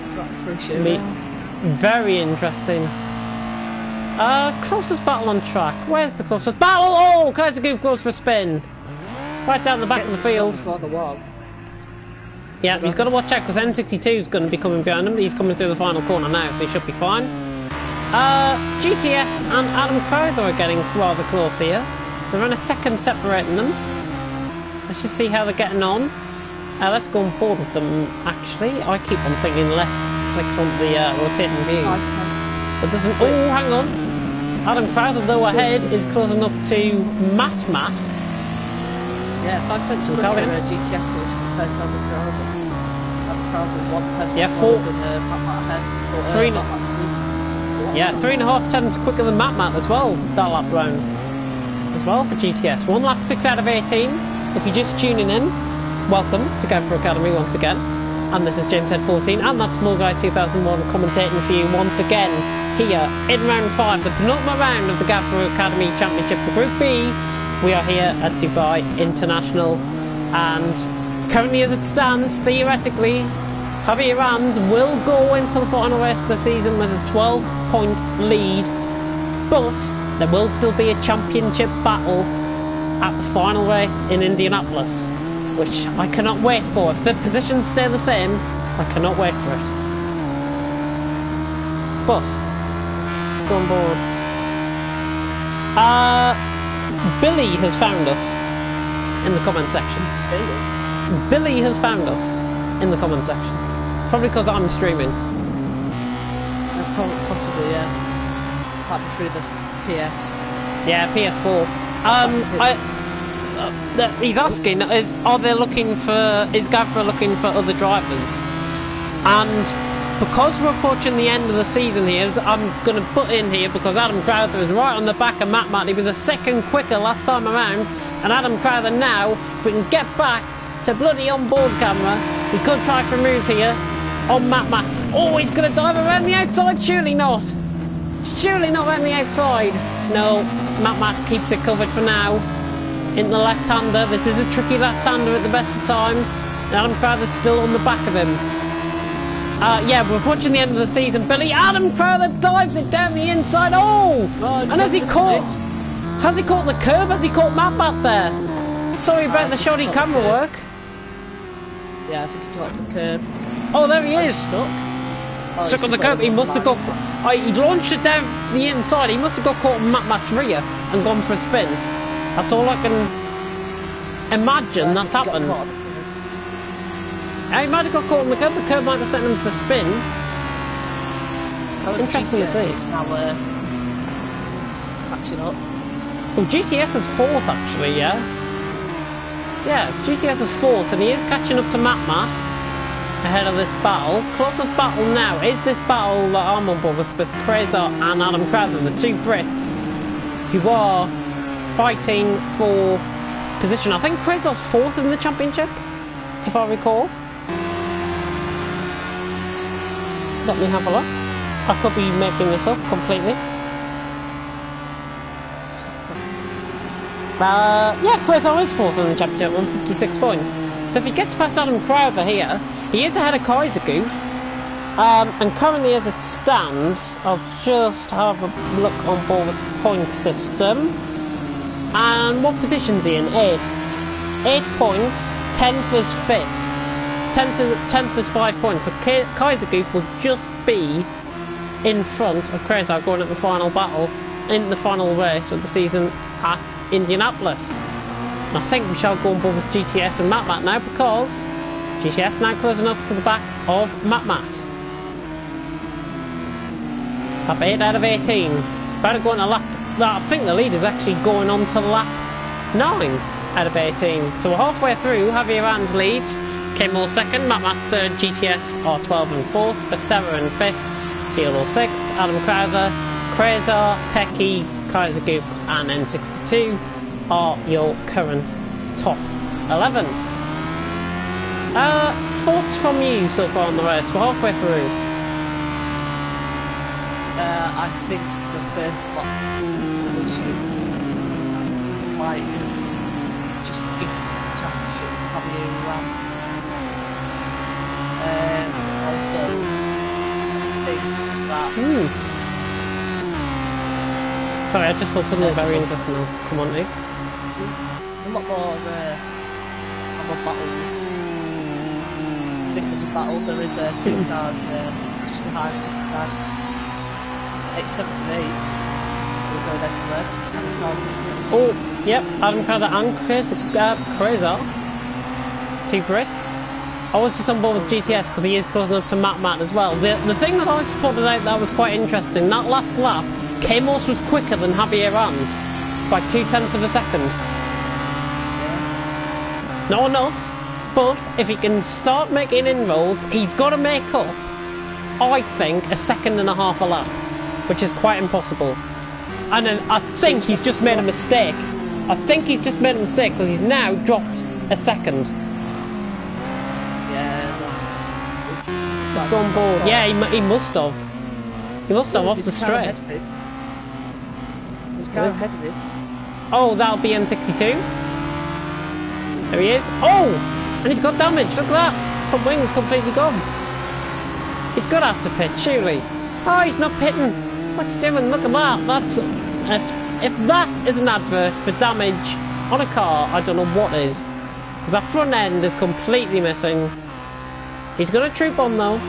Track for sure. Very interesting. Closest battle on track. Where's the closest battle? Oh, Kaiser Goof goes for a spin. Right down the back of the field. Before the wall. Yeah, he's got to watch out because N62 is going to be coming behind him. He's coming through the final corner now, so he should be fine. GTS and Adam Crowther are getting rather close here. They're in a second separating them. Let's just see how they're getting on. Let's go on board with them, actually. I keep on thinking left clicks on the rotating view. But doesn't. Oh, hang on. Adam Crowther, though ahead, is closing up to Matt. Yeah, 5 tenths quicker GTS was compared to Adam Crowther. Adam Crowther 1 tenth yeah, slower than Matt ahead. Yeah, 3.5 tenths quicker than Matt as well, that lap round. As well for GTS. 1 lap 6 out of 18. If you're just tuning in, welcome to Gavra Academy once again. And this is James Head 14, and that's Small Guy 2001 commentating for you once again here in round 5, the penultimate round of the Gavra Academy Championship for Group B. We are here at Dubai International, and currently as it stands, theoretically, Javier Ranz will go into the final race of the season with a 12-point lead, but there will still be a championship battle at the final race in Indianapolis, which I cannot wait for. If the positions stay the same, I cannot wait for it. But, go on board. Billy has found us in the comment section. Billy has found us in the comment section. Probably because I'm streaming. Possibly, yeah. Might be through the PS. Yeah, PS4. He's asking, is Gavra looking for other drivers? And because we're approaching the end of the season here, I'm going to put in here, because Adam Crowther is right on the back of Matt. He was a second quicker last time around, and Adam Crowther now, if we can get back to bloody on-board camera, we could try for a move here on Matt. Oh, he's going to dive around the outside? Surely not. Surely not around the outside. No, Matt keeps it covered for now. In the left-hander, this is a tricky left-hander at the best of times, and Adam Crowther's still on the back of him. Yeah, we're approaching the end of the season. Billy, Adam Crowther dives it down the inside. Oh! And has he caught the curb? Has he caught Matt there? Sorry about the shoddy camera work. Yeah, I think he caught the curb. Oh, there he is. Stuck on the curb. He must have got. He launched it down the inside. He must have got caught in Matt's rear and gone for a spin. That's all I can imagine that's happened. He might have got caught on the curb. The curb might have sent him for a spin. Interesting to see. Now catching up. Oh, GTS is 4th actually, yeah? Yeah, GTS is 4th, and he is catching up to Matt ahead of this battle. Closest battle now is this battle that I'm on board with Crazer and Adam Crowther, the two Brits who are fighting for position. I think Crazer's 4th in the championship, if I recall. Let me have a look. I could be making this up completely. Yeah, Quasar is 4th in the championship on 56 points. So if he gets past Adam Crowther here, he is ahead of Kaiser Goof. And currently as it stands, I'll just have a look on board with the point system. And what position's he in? 8th. 8 points, 10th is 5th. 10th is 5 points. So Kaiser Goof will just be in front of Quasar going at the final battle, in the final race of the season at Indianapolis. And I think we shall go on board with GTS and Matt now, because GTS now closing up to the back of Matt. Lap 8 out of 18. Better going to lap... I think the lead is actually going on to lap 9 out of 18. So we're halfway through. Javier Rans leads. K-Mall second. Matt 3rd. GTS are 12 and 4th. Becerra in 5th. Cielo 6th. Adam Crowther, Quasar, Techie, Kaiser Goof and N62 are your current top 11. Thoughts from you so far on the race? We're halfway through. I think the first lap was might have just given the championship to Javier Rans. Also, I think that... Sorry, I just thought something very interesting will come on to. It's a lot more of a battles. Bit of a battle. There is 2 cars just behind us now. 8th, 7th and 8th. We'll go then to that. Oh, yep, Adam Crowther and Quasar. 2 Brits. I was just on board with GTS because he is closing up to Matt as well. The thing that I spotted out that was quite interesting, that last lap, K-Morse was quicker than Javier Rans by 0.2 of a second. Not enough, but if he can start making inroads, he's got to make up, I think, 1.5 seconds a lap, which is quite impossible. And then I think he's just made a mistake. I think he's just made a mistake because he's now dropped 1 second. Yeah, that's... Let's go on board. Yeah, he must have. He must have off the straight. There's a car ahead of him. Oh, that'll be N62. There he is. Oh! And he's got damage. Look at that. Front wing's completely gone. He's got after pit, surely. Oh, he's not pitting. What's he doing? Look at that. That's... If that is an advert for damage on a car, I don't know what is. Because that front end is completely missing. He's going to troop on, though.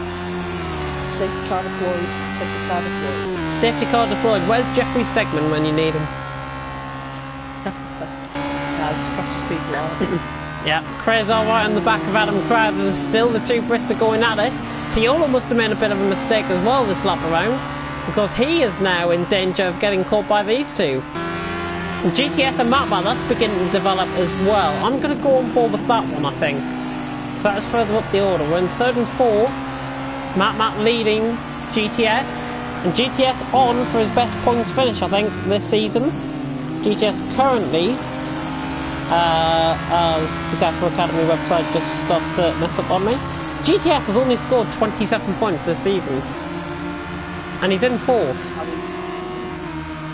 Safety car deployed. Safety car deployed. Safety car deployed. Where's Jeffrey Stegman when you need him? Just crashes people out. Yeah, Quasar right on the back of Adam Crowther. Still the 2 Brits are going at it. Tiolo must have made a bit of a mistake as well this lap around, because he is now in danger of getting caught by these 2. And GTS and Matt, that's beginning to develop as well. I'm going to go on board with that one, I think. So that's further up the order. We're in 3rd and 4th. Matt leading GTS. And GTS on for his best points finish, I think, this season. GTS currently, as the Gavra Academy website just starts to mess up on me, GTS has only scored 27 points this season. And he's in 4th. That was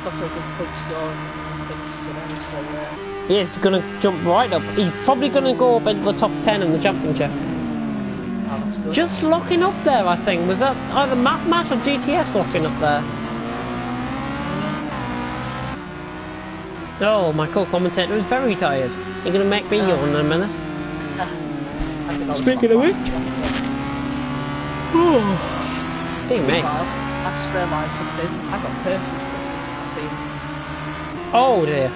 definitely a good point score things today, so... He is going to jump right up. He's probably going to go up into the top 10 in the championship. Oh, that's good. Just locking up there, I think. Was that either Matt or GTS locking up there? Oh, my co-commentator is very tired. You're going to make me yawn in a minute. Speaking of which... Dear me. I just realised something. I got Person's message campaign. Oh dear.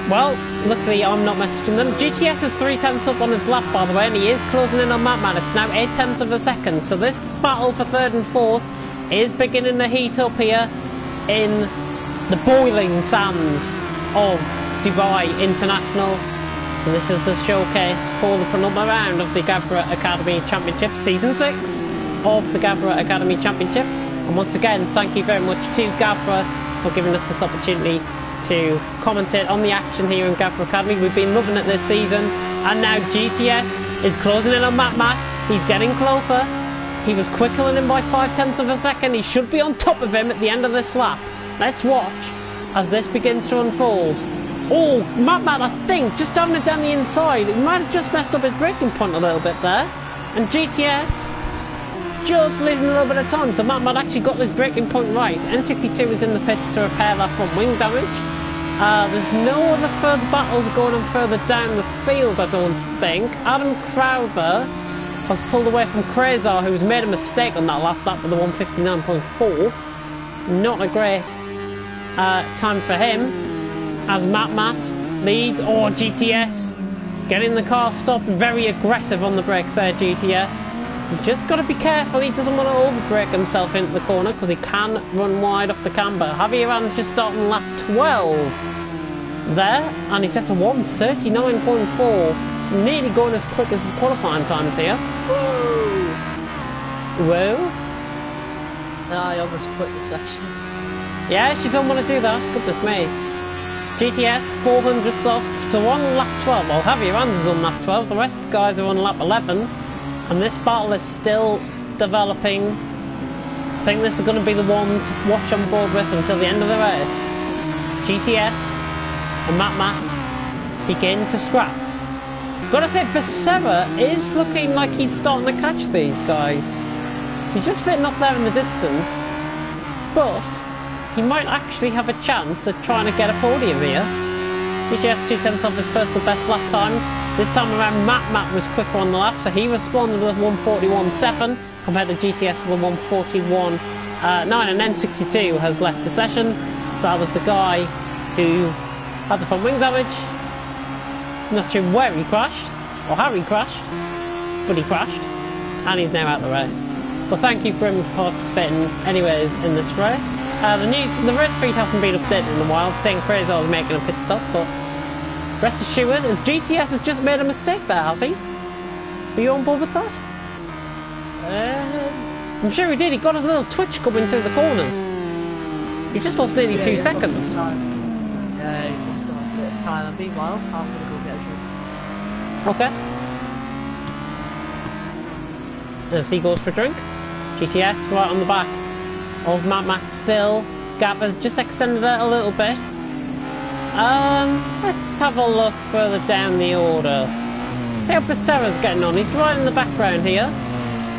Well, luckily I'm not messaging them. GTS is 0.3 up on his lap, by the way, and he is closing in on Matt. It's now 0.8 of a second. So this battle for 3rd and 4th is beginning to heat up here in the boiling sands of Dubai International. And this is the showcase for the penultimate round of the Gavra Academy Championship, Season 6 of the Gavra Academy Championship. And once again, thank you very much to Gavra for giving us this opportunity to commentate on the action here in Gavra Academy. We've been loving it this season, and now GTS is closing in on Matt. He's getting closer. He was quicker than him by 0.5 of a second. He should be on top of him at the end of this lap. Let's watch as this begins to unfold. Oh, Matt, I think, just down the inside, he might have just messed up his braking point a little bit there. And GTS just losing a little bit of time, so Matt actually got his braking point right. N62 is in the pits to repair that front wing damage. There's no other further battles going on further down the field, I don't think. Adam Crowther has pulled away from Krasar, who's made a mistake on that last lap with a 159.4. Not a great time for him. As Matt leads, or GTS getting the car stopped, very aggressive on the brakes there, GTS. He's just got to be careful, he doesn't want to overbrake himself into the corner because he can run wide off the camber. Javier Rans just starting lap 12 there, and he's set a 1:39.4, nearly going as quick as his qualifying times here. Whoa! Whoa. Nah, I almost quit the session. Yeah, she don't want to do that, goodness me. GTS 400s off to on lap 12. Well, Javier Rans is on lap 12, the rest of the guys are on lap 11. And this battle is still developing. I think this is going to be the one to watch on board with until the end of the race. GTS and Matt begin to scrap. Gotta say, Becerra is looking like he's starting to catch these guys. He's just fitting off there in the distance, but he might actually have a chance at trying to get a podium here. GTS 2/10 off his personal best lap time. This time around, Matt was quicker on the lap, so he responded with 1:41.7 compared to GTS with 1:41.9, and N62 has left the session, so that was the guy who had the front wing damage. Not sure where he crashed, or how he crashed, but he crashed, and he's now out of the race. Well, thank you for him participating anyways in this race. The race feed hasn't been updated in a while, saying Crazy was making a pit stop, but rest assured, as GTS has just made a mistake there, has he? Are you on board with that? I'm sure he did. He got a little twitch coming through the corners. He's just lost nearly 2 seconds. Yeah, he's just got a bit of time. And meanwhile, I'm going to go get a drink. Okay. As he goes for a drink, GTS right on the back of Matt still. Gavra's just extended it a little bit. Let's have a look further down the order. See how Becerra's getting on. He's right in the background here.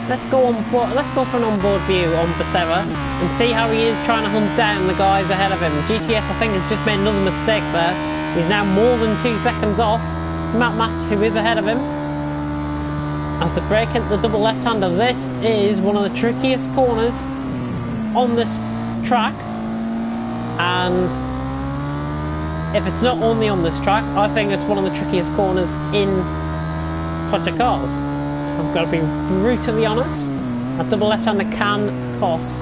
Let's go on board. Let's go for an onboard view on Becerra and see how he is trying to hunt down the guys ahead of him. GTS, I think, has just made another mistake there. He's now more than 2 seconds off Matt, who is ahead of him. As the brake hit the double left-hander, this is one of the trickiest corners on this track, and if it's not only on this track, I think it's one of the trickiest corners in Project Cars. I've got to be brutally honest. A double left-hander can cost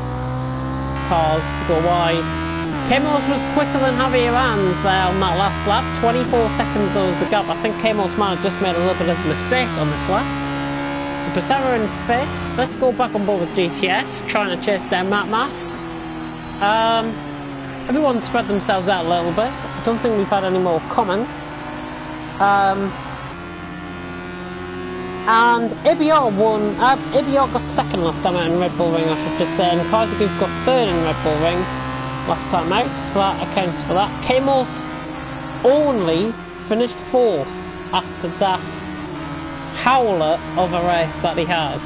cars to go wide. Kemos was quicker than Javier Rans there on that last lap. 24 seconds though was the gap. I think Kemos might have just made a little bit of a mistake on this lap. So Becerra in 5th. Let's go back on board with GTS, trying to chase down Matt. Everyone spread themselves out a little bit. I don't think we've had any more comments. And ABR won. ABR got 2nd last time out in Red Bull Ring, I should just say, and Kaisergoof got 3rd in Red Bull Ring last time out, so that accounts for that. Kamos only finished 4th after that howler of a race that he had.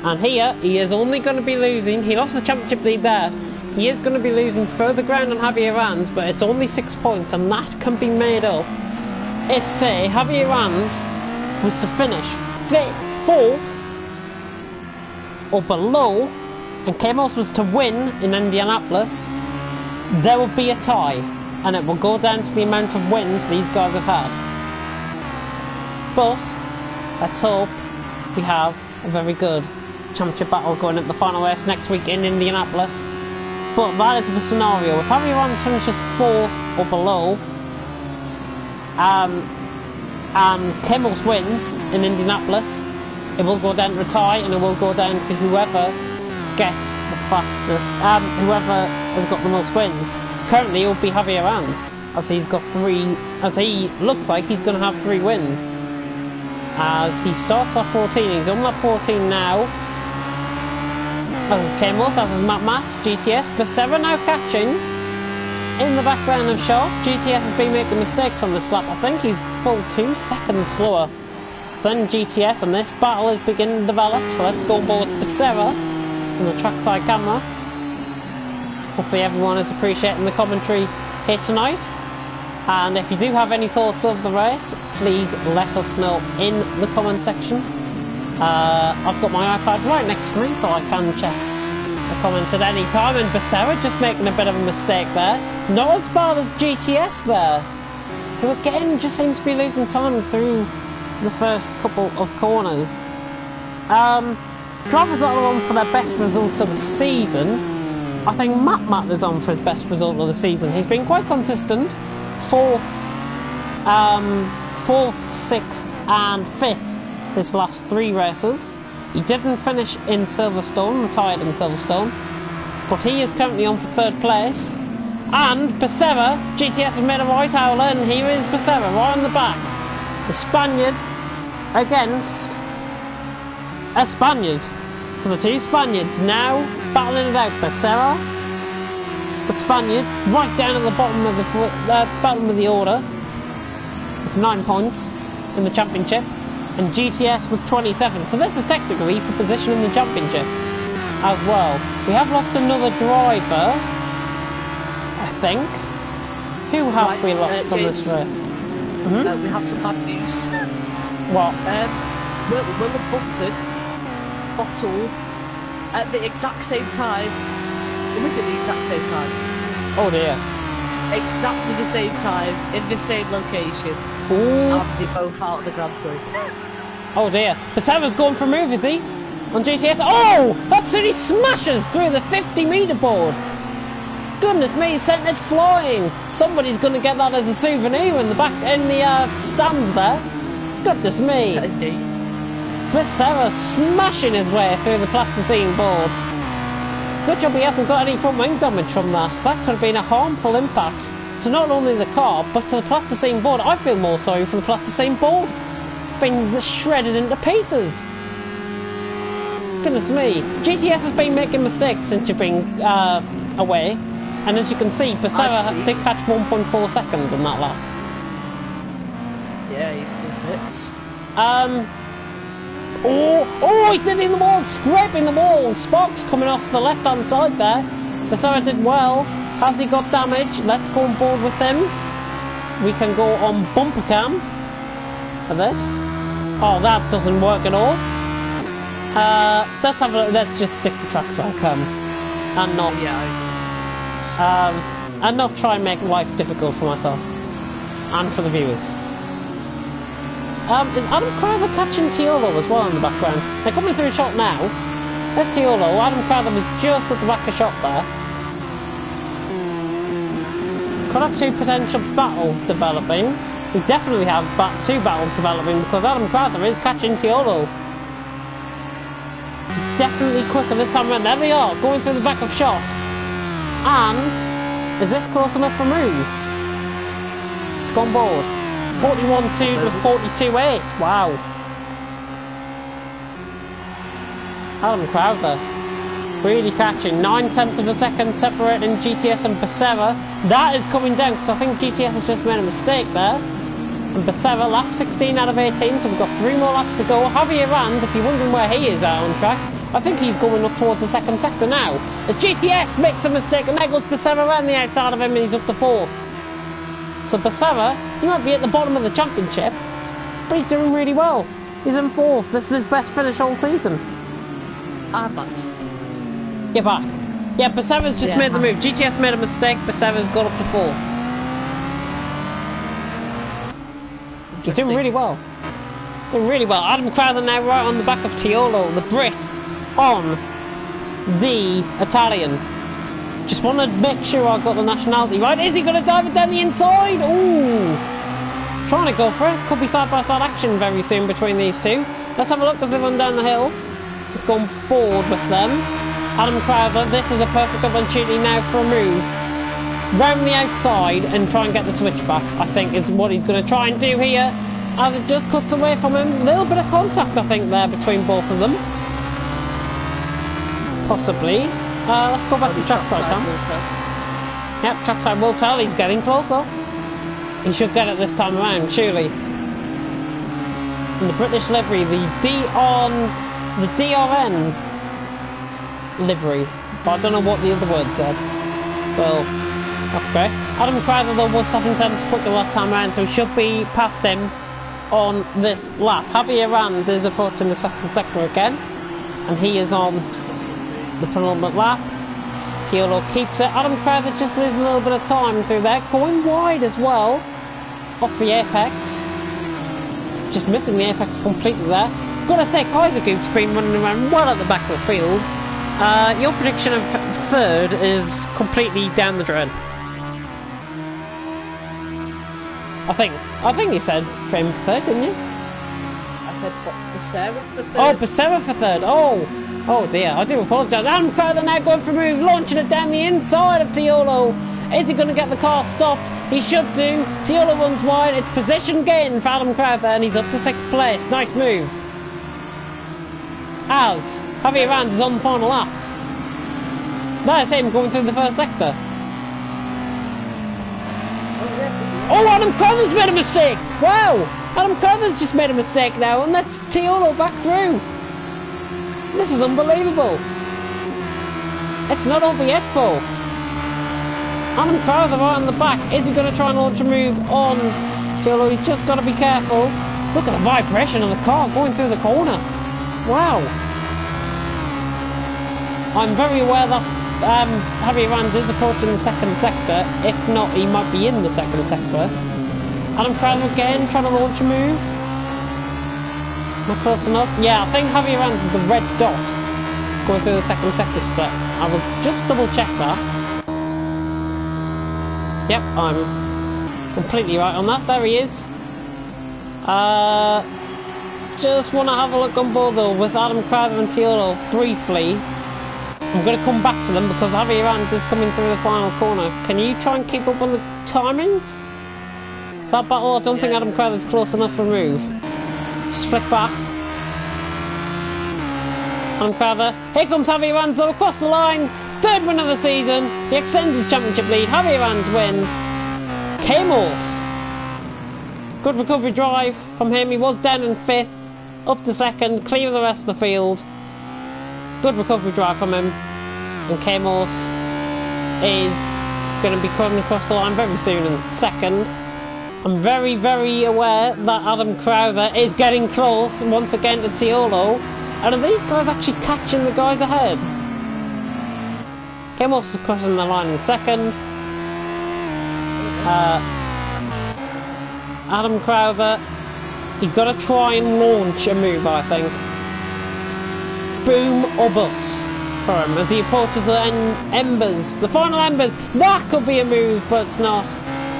And here, he is only going to be losing. He lost the championship lead there. He is going to be losing further ground on Javier Rans, but it's only 6 points, and that can be made up if, say, Javier Rans was to finish 4th or below, and Kemos was to win in Indianapolis. There will be a tie, and it will go down to the amount of wins these guys have had. But let's hope we have a very good championship battle going at the final race next week in Indianapolis. But that is the scenario. If Javier Rans finishes 4th or below, and Kemos wins in Indianapolis, it will go down to a tie, and it will go down to whoever gets the fastest, whoever has got the most wins. Currently it will be Javier Rans, as he's got 3, as he looks like he's going to have 3 wins. As he starts lap 14, he's on lap 14 now. As is Kemos, as is Matt, GTS, Becerra now catching. in the background of shot, GTS has been making mistakes on this lap. I think he's full 2 seconds slower than GTS, and this battle is beginning to develop. So let's go on board with Becerra on the trackside camera. Hopefully everyone is appreciating the commentary here tonight. And if you do have any thoughts of the race, please let us know in the comment section. I've got my iPad right next to me, so I can check the comments at any time. And Becerra just making a bit of a mistake there. Not as bad as GTS there, who again just seems to be losing time through the first couple of corners. Drivers that are on for their best results of the season. I think Matt is on for his best result of the season. He's been quite consistent. 4th, 6th and 5th his last 3 races. He didn't finish in Silverstone, retired in Silverstone, but he is currently on for 3rd place. And Becerra, GTS has made a right howler, and here is Becerra right on the back. The Spaniard against a Spaniard. So the 2 Spaniards now battling it out. Becerra, the Spaniard, right down at the bottom of the order with 9 points in the championship, and GTS with 27. So this is technically for position in the championship as well. We have lost another driver, I think. Who have we lost from James, this race? We have some bad news. What? Willem Bunton bottled at the exact same time. Or was it the exact same time? Oh dear. Exactly the same time, in the same location. Ooh. And they both out of the Grand Prix. Oh dear. Becerra's going for a move, is he? On GTS. Oh! Absolutely smashes through the 50-metre board. Goodness me, sent it flying. Somebody's going to get that as a souvenir in the back, in the stands there. Goodness me. Indeed. Becerra smashing his way through the plasticine boards. Good job he hasn't got any front wing damage from that. That could have been a harmful impact to not only the car, but to the plasticine board. I feel more sorry for the plasticine board. Being shredded into pieces. Goodness me. GTS has been making mistakes since you've been away. And as you can see, Becerra did catch 1.4 seconds on that lap. Yeah, he's still bits. Oh, he's hitting the wall, scraping the wall. Sparks coming off the left-hand side there. Becerra did well. Has he got damage? Let's go on board with him. We can go on bumper cam for this. Oh, that doesn't work at all. Let's just stick to trackside cam and not. And not try and make life difficult for myself and for the viewers. Is Adam Crowther catching Tiolo as well in the background? They're coming through a shot now. There's Tiolo. Adam Crowther was just at the back of shot there. Could have 2 potential battles developing. We definitely have 2 battles developing because Adam Crowther is catching Tiolo. He's definitely quicker this time around. There we are, going through the back of shot. And is this close enough for move? It's gone board. 41.2 to 42.8. Wow. Adam Crowther really catching. 9/10 of a second separating GTS and Becerra. That is coming down because I think GTS has just made a mistake there. And Becerra, lap 16 out of 18, so we've got 3 more laps to go. Javier Rand, if you're wondering where he is out on track, I think he's going up towards the 2nd sector now. As GTS makes a mistake and there goes Becerra around the outside of him and he's up to 4th. So Becerra, he might be at the bottom of the championship, but he's doing really well. He's in 4th. This is his best finish all season. I'm back. Get back. Yeah, Becerra's just made the move. GTS made a mistake. Becerra's got up to 4th. He's doing really well. Doing really well. Adam Crowther now right on the back of Tiolo, the Brit, on the Italian. Just want to make sure I've got the nationality right. Is he going to dive it down the inside? Ooh. Trying to go for it. Could be side-by-side action very soon between these 2. Let's have a look as they run down the hill. Let's go on board with them. Adam Crowther, this is a perfect opportunity now for a move. Round the outside and try and get the switch back, I think is what he's going to try and do here. As it just cuts away from him. A little bit of contact, I think, there between both of them. Possibly. Let's go back to trackside cam. Yep, trackside will tell he's getting closer. He should get it this time around, surely. In the British livery, the DRN livery. But I don't know what the other word said. So, that's great. Adam Crowther, though, was second tenths quicker that time around, so he should be past him on this lap. Javier Rands is approaching the second sector again, and he is on the penultimate lap. Tiolo keeps it. Adam Crowther just losing a little bit of time through there, going wide as well, off the apex. Just missing the apex completely there. Gotta say, Kaisergoof's been running around well at the back of the field. Your prediction of third is completely down the drain. I think you said frame for third, didn't you? I said Becerra for third. Oh, Becerra for third. Oh dear, I do apologise. Adam Crowther now going for a move, launching it down the inside of Tiolo. Is he going to get the car stopped? He should do. Tiolo runs wide. It's position gain for Adam Crowther, and he's up to 6th place. Nice move. As Javier Rands is on the final lap. There's him going through the first sector. Oh, Adam Crowther's made a mistake! Wow! Adam Crowther's just made a mistake now, and that's Tiolo back through. This is unbelievable. It's not over yet, folks. Adam Crowther right on the back. Is he going to try and launch a move on Tiolo? He's just got to be careful. Look at the vibration of the car going through the corner. Wow. I'm very aware that Javier Rands is approaching the second sector. If not, he might be in the second sector. Adam Crowther again trying to launch a move. Not close enough. Yeah, I think Javier Rands is the red dot going through the second sector split. I will just double check that. Yep, I'm completely right on that. There he is. Just want to have a look on board though with Adam Crowther and Tiolo briefly. I'm going to come back to them because Javier Rands is coming through the final corner. Can you try and keep up on the timings? For that battle, I don't think Adam Crowther's close enough for a move. Just flick back. Adam Crowther. Here comes Javier Rands though across the line. Third win of the season. He extends his championship lead. Javier Rands wins. K-Morse. Good recovery drive from him. He was down in 5th. Up to 2nd. Clear of the rest of the field. Good recovery drive from him. And K-Morse is going to be coming across the line very soon in 2nd. I'm very, very aware that Adam Crowther is getting close once again to Tiolo. And are these guys actually catching the guys ahead? K-Morse is crossing the line in 2nd. Adam Crowther, he's got to try and launch a move, I think. Boom or bust for him as he approaches the embers, the final embers. That could be a move, but it's not.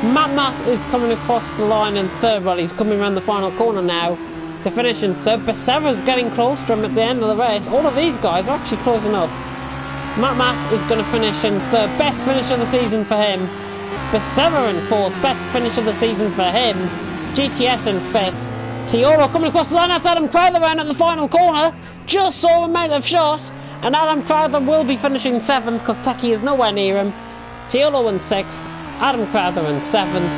Matt is coming across the line in 3rd. Well, he's coming around the final corner now to finish in 3rd. Becerra's getting close to him at the end of the race. All of these guys are actually closing up. Matt is going to finish in 3rd. Best finish of the season for him. Becerra in 4th. Best finish of the season for him. GTS in 5th. Tiolo coming across the line. That's Adam Crowther around at the final corner. Just saw him out of shot. And Adam Crowther will be finishing 7th because Techie is nowhere near him. Tiolo in 6th. Adam Crowther in 7th.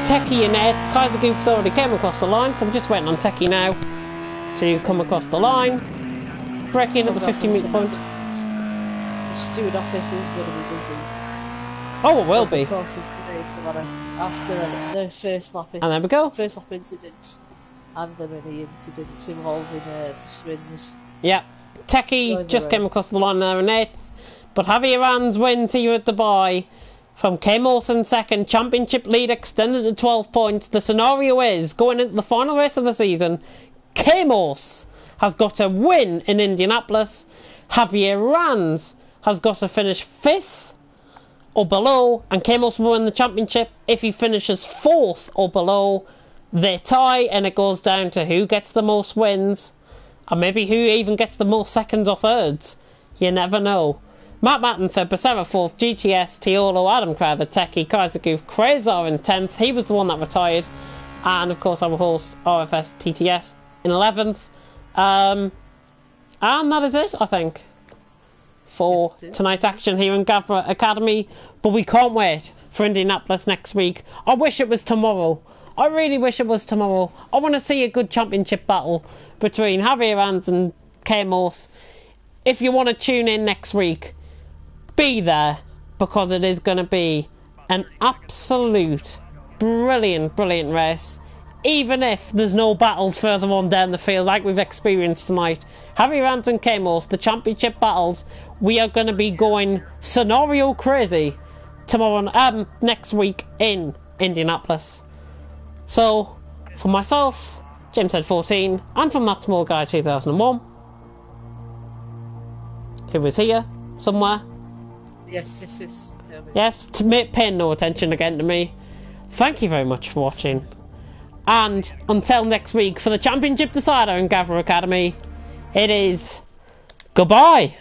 Techie in 8th. Kaisergoof's already came across the line, so I'm just waiting on Techie now to come across the line. Breaking at the 50-metre point. The steward office is going to be busy. Oh, it will be. Of course, of today, tomorrow, after the first lap incidents. And there we go. First lap incidents and the many incidents involving swings. Yeah. Techie just came across the line there in 8th. But Javier Rands wins here at Dubai. From K-Morse in 2nd, championship lead extended to 12 points. The scenario is, going into the final race of the season, K-Morse has got to win in Indianapolis. Javier Rands has got to finish 5th or below, and K-Morse will win the championship. If he finishes 4th or below, they tie, and it goes down to who gets the most wins, or maybe who even gets the most 2nds or 3rds. You never know. Matt in 3rd, Becerra 4th, GTS, Tiolo, Adam Crowther, Techie, Kaisergoof, Krasar in 10th. He was the one that retired. And of course our host, RFS TTS, in 11th. And that is it, I think, for tonight's action here in Gavra Academy. But but we can't wait for Indianapolis next week. I wish it was tomorrow. I really wish it was tomorrow. I want to see a good championship battle between Javier Vance and K-Morse. If you want to tune in next week, be there, because it is going to be an absolute brilliant race. Even if there's no battles further on down the field like we've experienced tonight. Javier Vance and K-Morse, the championship battles, we are going to be going scenario crazy tomorrow, next week in Indianapolis. So, for myself, James Head 14, and from that small guy 2001, who was here somewhere. Yes. Yes, paying no attention again to me. Thank you very much for watching. And until next week for the Championship Decider in Gavra Academy, it is goodbye.